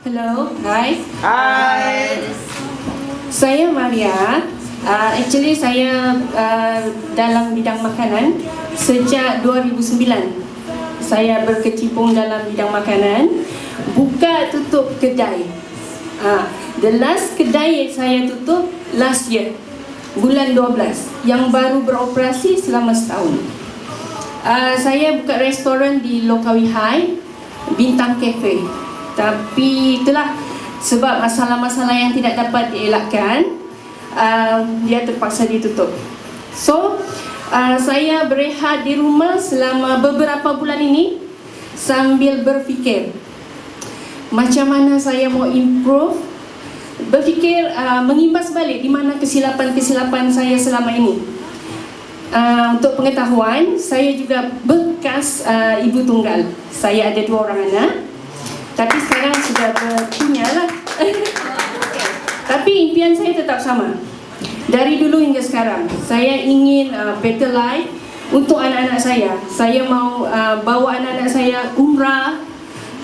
Hello, hi. Hai. Saya Maria. Actually saya dalam bidang makanan sejak 2009. Saya berkecimpung dalam bidang makanan, buka tutup kedai. The last kedai saya tutup last year, bulan 12, yang baru beroperasi selama setahun. Saya buka restoran di Lokawi High, Bintang Cafe. Tapi itulah sebab masalah-masalah yang tidak dapat dielakkan, dia terpaksa ditutup. So, saya berehat di rumah selama beberapa bulan ini sambil berfikir macam mana saya mau improve, berfikir mengimbas balik di mana kesilapan-kesilapan saya selama ini. Untuk pengetahuan, saya juga bekas ibu tunggal. Saya ada 2 orang anak, tapi sekarang sudah berpunya lah. Tapi impian saya tetap sama. Dari dulu hingga sekarang, saya ingin better life untuk anak-anak saya. Saya mau bawa anak-anak saya umrah,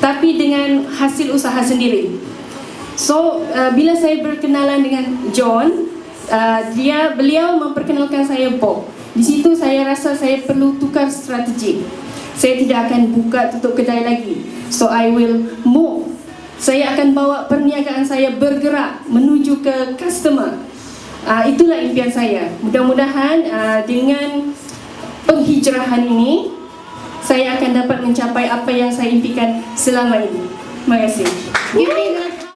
tapi dengan hasil usaha sendiri. So, bila saya berkenalan dengan John, beliau memperkenalkan saya Bob. Di situ saya rasa saya perlu tukar strategi. Saya tidak akan buka tutup kedai lagi. So I will move. Saya akan bawa perniagaan saya bergerak menuju ke customer. Itulah impian saya. Mudah-mudahan dengan penghijrahan ini saya akan dapat mencapai apa yang saya impikan selama ini. Terima kasih.